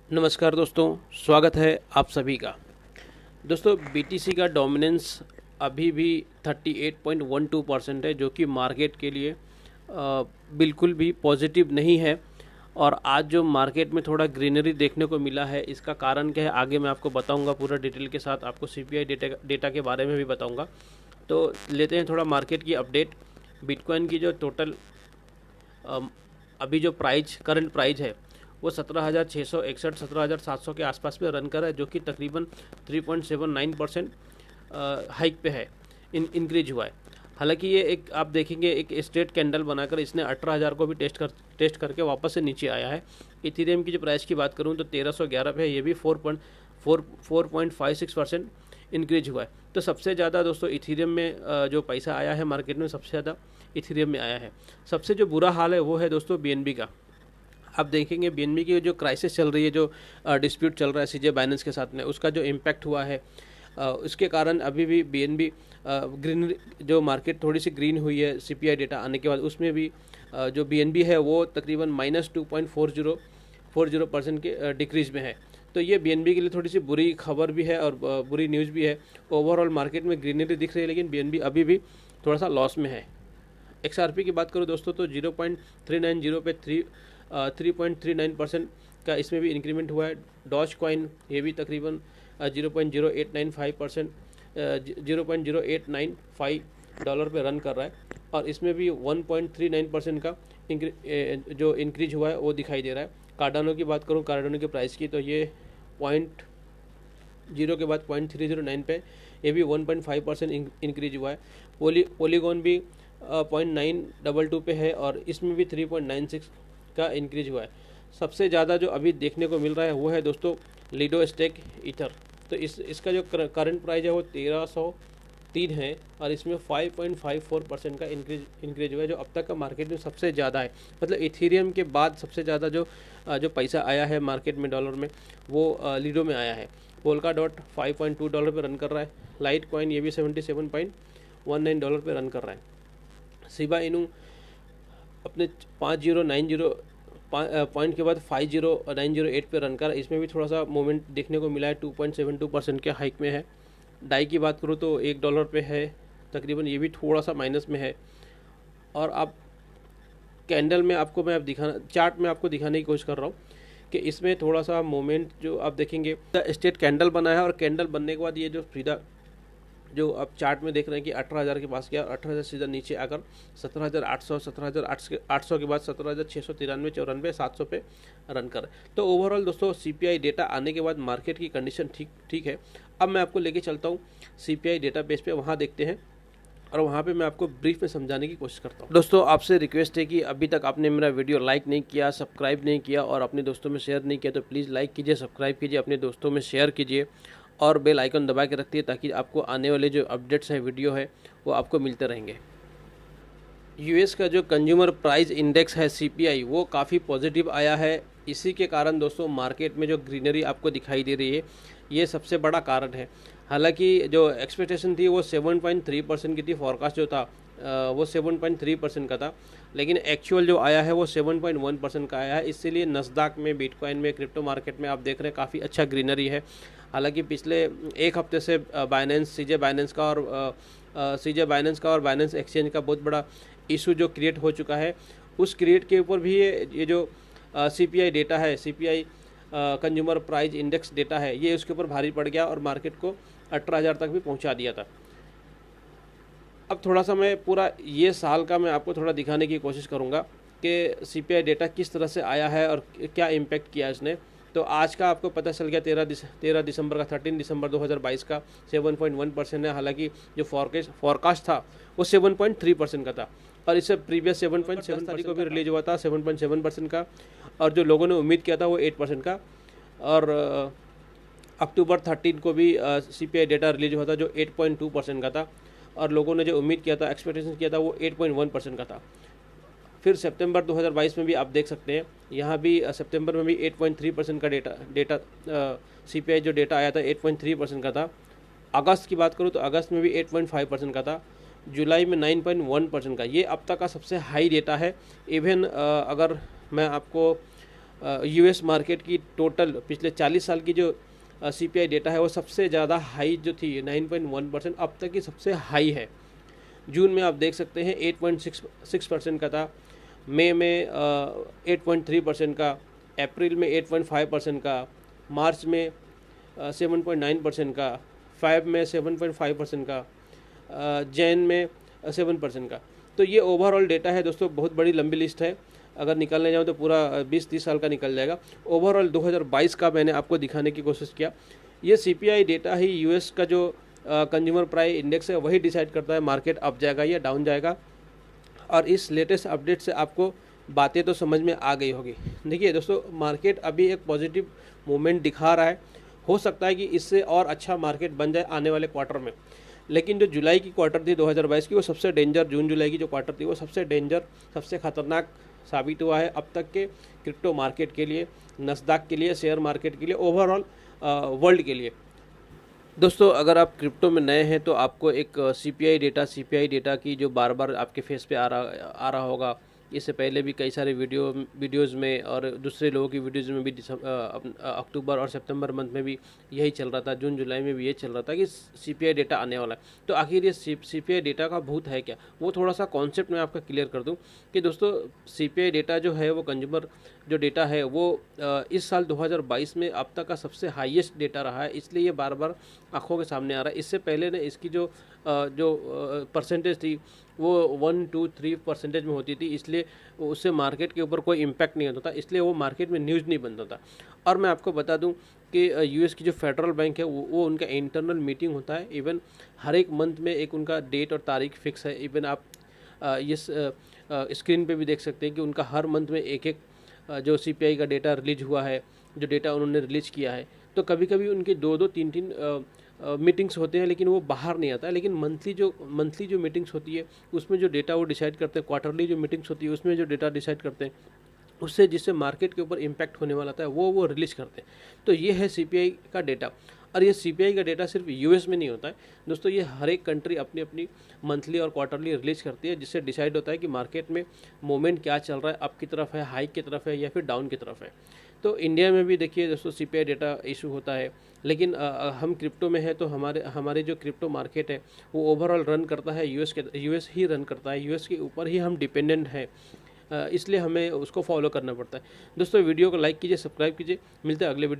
नमस्कार दोस्तों, स्वागत है आप सभी का। दोस्तों, बीटीसी का डोमिनेंस अभी भी 38.12% है, जो कि मार्केट के लिए बिल्कुल भी पॉजिटिव नहीं है। और आज जो मार्केट में थोड़ा ग्रीनरी देखने को मिला है, इसका कारण क्या है आगे मैं आपको बताऊंगा पूरा डिटेल के साथ। आपको सीपीआई डेटा के बारे में भी बताऊंगा। तो लेते हैं थोड़ा मार्केट की अपडेट। बिटकॉइन की जो टोटल अभी जो करंट प्राइस है वो 17,661 17,700 के आसपास में रन कर रहा है, जो कि तकरीबन 3.79% हाइक पे है, इंक्रीज हुआ है। हालांकि ये एक आप देखेंगे एक स्ट्रेट कैंडल बनाकर इसने 18,000 को भी टेस्ट करके वापस से नीचे आया है। इथेरियम की जो प्राइस की बात करूँ तो 1311 पे है, ये भी 4.56% इंक्रीज हुआ है। तो सबसे ज़्यादा दोस्तों इथेरियम में जो पैसा आया है मार्केट में, सबसे ज़्यादा इथेरियम में आया है। सबसे जो बुरा हाल है वो है दोस्तों बीएनबी का। आप देखेंगे बीएनबी की जो क्राइसिस चल रही है, जो डिस्प्यूट चल रहा है सीजे बाइनेंस के साथ में, उसका जो इम्पैक्ट हुआ है उसके कारण अभी भी बीएनबी ग्रीन, जो मार्केट थोड़ी सी ग्रीन हुई है सीपीआई डेटा आने के बाद, उसमें भी जो बीएनबी है वो तकरीबन -2.40% के डिक्रीज में है। तो ये बीएनबी के लिए थोड़ी सी बुरी खबर भी है और बुरी न्यूज़ भी है। ओवरऑल मार्केट में ग्रीनरी दिख रही है, लेकिन बीएनबी अभी भी थोड़ा सा लॉस में है। एक्सआरपी की बात करूँ दोस्तों तो 0.390 पे 3.39% का इसमें भी इंक्रीमेंट हुआ है। डॉज कॉइन ये भी तकरीबन 0.0895% $0.0895 पे रन कर रहा है, और इसमें भी 1.39% का जो इंक्रीज हुआ है वो दिखाई दे रहा है। कार्डानो की बात करूँ, कार्डानो की प्राइस की, तो ये 0 के बाद 0.309 पे, ये भी 1.5% इंक्रीज हुआ है। पोलीगॉन भी 0.922 पे है, और इसमें भी 3.96 का इंक्रीज हुआ है। सबसे ज़्यादा जो अभी देखने को मिल रहा है वो है दोस्तों लिडो स्टेक ईथर। तो इसका जो करंट प्राइस है वो 1303 है, और इसमें 5.54% का इंक्रीज हुआ है, जो अब तक का मार्केट में सबसे ज़्यादा है। मतलब इथेरियम के बाद सबसे ज़्यादा जो पैसा आया है मार्केट में डॉलर में, वो लिडो में आया है। पोल्का डॉट $5.2 पे रन कर रहा है। लाइट कॉइन ये भी $77.19 पे रन कर रहा है। शिबा इनू अपने 5090 पॉइंट के बाद 50908 पे रन कर, इसमें भी थोड़ा सा मूवमेंट देखने को मिला है, 2.72% के हाइक में है। डाई की बात करूँ तो $1 पे है तकरीबन, ये भी थोड़ा सा माइनस में है। और आप कैंडल में आपको मैं चार्ट में आपको दिखाने की कोशिश कर रहा हूँ कि इसमें थोड़ा सा मूवमेंट जो आप देखेंगे, स्ट्रेट कैंडल बना है, और कैंडल बनने के बाद ये जो सीधा जो आप चार्ट में देख रहे हैं कि 18,000 के पास गया, 18,000 सीधा नीचे आकर 17,800 17,800 के बाद 17,693 94 700 पे रन कर। तो ओवरऑल दोस्तों सीपीआई डेटा आने के बाद मार्केट की कंडीशन ठीक है। अब मैं आपको लेके चलता हूँ सीपीआई डेटा बेस पे, वहाँ देखते हैं और वहाँ पे मैं आपको ब्रीफ में समझाने की कोशिश करता हूँ। दोस्तों, आपसे रिक्वेस्ट है कि अभी तक आपने मेरा वीडियो लाइक नहीं किया, सब्सक्राइब नहीं किया और अपने दोस्तों में शेयर नहीं किया, तो प्लीज़ लाइक कीजिए, सब्सक्राइब कीजिए, अपने दोस्तों में शेयर कीजिए और बेल आइकन दबा के रखिए, ताकि आपको आने वाले जो अपडेट्स हैं, वीडियो है, वो आपको मिलते रहेंगे। यूएस का जो कंज्यूमर प्राइस इंडेक्स है सीपीआई, वो काफ़ी पॉजिटिव आया है। इसी के कारण दोस्तों मार्केट में जो ग्रीनरी आपको दिखाई दे रही है, ये सबसे बड़ा कारण है। हालांकि जो एक्सपेक्टेशन थी वो 7.3% की थी, फॉरकास्ट जो था वो 7.3% का था, लेकिन एक्चुअल जो आया है वो 7.1% का आया है। इसीलिए नस्दाक में, बिटकॉइन में, क्रिप्टो मार्केट में आप देख रहे हैं काफ़ी अच्छा ग्रीनरी है। हालांकि पिछले एक हफ्ते से सीजे बाइनेंस का और बाइनेंस एक्सचेंज का बहुत बड़ा इशू जो क्रिएट हो चुका है, उस क्रिएट के ऊपर भी ये जो सीपीआई डेटा है, CPI consumer price index data है, ये उसके ऊपर भारी पड़ गया और मार्केट को 18,000 तक भी पहुंचा दिया था। अब थोड़ा सा मैं पूरा ये साल का मैं आपको थोड़ा दिखाने की कोशिश करूंगा कि सीपीआई डेटा किस तरह से आया है और क्या इम्पैक्ट किया इसने। तो आज का आपको पता चल गया 13 दिसंबर का, 13 दिसंबर 2022 का 7.1% है। हालांकि जो फॉरकास्ट था वो 7.3% का था, और इससे प्रीवियस 7.7 तारीख को भी रिलीज हुआ था 7.7% का, और जो लोगों ने उम्मीद किया था वो 8% का। और अक्टूबर 13 को भी सीपीआई डेटा रिलीज हुआ था जो 8.2% का था, और लोगों ने जो उम्मीद किया था, एक्सपेक्टेशन किया था, वो 8.1% का था। फिर सितंबर 2022 में भी आप देख सकते हैं, यहाँ भी सितंबर में भी 8.3% का डेटा सीपीआई जो डेटा आया था 8.3% का था। अगस्त की बात करूँ तो अगस्त में भी 8.5% का था। जुलाई में 9.1% का, ये अब तक का सबसे हाई डेटा है। इवन अगर मैं आपको यूएस मार्केट की टोटल पिछले 40 साल की जो सीपीआई डेटा है वो सबसे ज़्यादा हाई जो थी 9.1%, अब तक की सबसे हाई है। जून में आप देख सकते हैं 8.6% का था, मई में 8.3% का, अप्रैल में 8.5% का, मार्च में 7.9% का, फेब में 7.5% का, जैन में 7% का। तो ये ओवरऑल डेटा है दोस्तों, बहुत बड़ी लंबी लिस्ट है, अगर निकालने जाऊँ तो पूरा 20-30 साल का निकल जाएगा। ओवरऑल 2022 का मैंने आपको दिखाने की कोशिश किया। ये सीपीआई डेटा ही यूएस का जो कंज्यूमर प्राइस इंडेक्स है वही डिसाइड करता है मार्केट अप जाएगा या डाउन जाएगा। और इस लेटेस्ट अपडेट से आपको बातें तो समझ में आ गई होगी। देखिए दोस्तों, मार्केट अभी एक पॉजिटिव मूवमेंट दिखा रहा है, हो सकता है कि इससे और अच्छा मार्केट बन जाए आने वाले क्वार्टर में। लेकिन जो जुलाई की क्वार्टर थी 2022 की, वो सबसे डेंजर, जून जुलाई की जो क्वार्टर थी वो सबसे डेंजर, सबसे खतरनाक साबित हुआ है अब तक के क्रिप्टो मार्केट के लिए, नस्दाक के लिए, शेयर मार्केट के लिए, ओवरऑल वर्ल्ड के लिए। दोस्तों, अगर आप क्रिप्टो में नए हैं तो आपको एक सीपीआई डेटा की जो बार बार आपके फेस पे आ रहा होगा। इससे पहले भी कई सारे वीडियोज़ में और दूसरे लोगों की वीडियोज़ में भी अक्टूबर और सितंबर मंथ में भी यही चल रहा था, जून जुलाई में भी ये चल रहा था कि सीपीआई डेटा आने वाला है। तो आखिर ये सीपीआई डेटा का भूत है क्या, वो थोड़ा सा कॉन्सेप्ट मैं आपका क्लियर कर दूं कि दोस्तों, सीपीआई डेटा जो है वो कंज्यूमर जो डेटा है वो इस साल 2022 में अब तक का सबसे हाईएस्ट डेटा रहा है, इसलिए ये बार बार आंखों के सामने आ रहा है। इससे पहले ने इसकी जो परसेंटेज थी वो 1-2-3% में होती थी, इसलिए उससे मार्केट के ऊपर कोई इम्पैक्ट नहीं होता था, इसलिए वो मार्केट में न्यूज़ नहीं बनता था। और मैं आपको बता दूं कि यूएस की जो फेडरल बैंक है वो उनका इंटरनल मीटिंग होता है, इवन हर एक मंथ में एक उनका डेट और तारीख फिक्स है। इवन आप इस स्क्रीन पे भी देख सकते हैं कि उनका हर मंथ में एक जो सीपीआई का डेटा रिलीज हुआ है, जो डेटा उन्होंने रिलीज किया है। तो कभी कभी उनकी 2-2, 3-3 मीटिंग्स होते हैं, लेकिन वो बाहर नहीं आता है। लेकिन मंथली जो मीटिंग्स होती है उसमें जो डेटा वो डिसाइड करते हैं, क्वार्टरली जो मीटिंग्स होती है उसमें जो डेटा डिसाइड करते हैं, उससे जिससे मार्केट के ऊपर इम्पैक्ट होने वाला था वो रिलीज करते हैं। तो ये है सीपीआई का डेटा। और ये सीपीआई का डेटा सिर्फ यूएस में नहीं होता है दोस्तों, ये हर एक कंट्री अपनी अपनी मंथली और क्वार्टरली रिलीज करती है, जिससे डिसाइड होता है कि मार्केट में मोमेंट क्या चल रहा है, अप की तरफ है, हाई की तरफ है या फिर डाउन की तरफ है। तो इंडिया में भी देखिए दोस्तों सीपीआई डेटा इशू होता है, लेकिन हम क्रिप्टो में है तो हमारे जो क्रिप्टो मार्केट है वो ओवरऑल रन करता है यूएस ही रन करता है, यूएस के ऊपर ही हम डिपेंडेंट हैं, इसलिए हमें उसको फॉलो करना पड़ता है। दोस्तों, वीडियो को लाइक कीजिए, सब्सक्राइब कीजिए, मिलते हैं अगले वीडियो।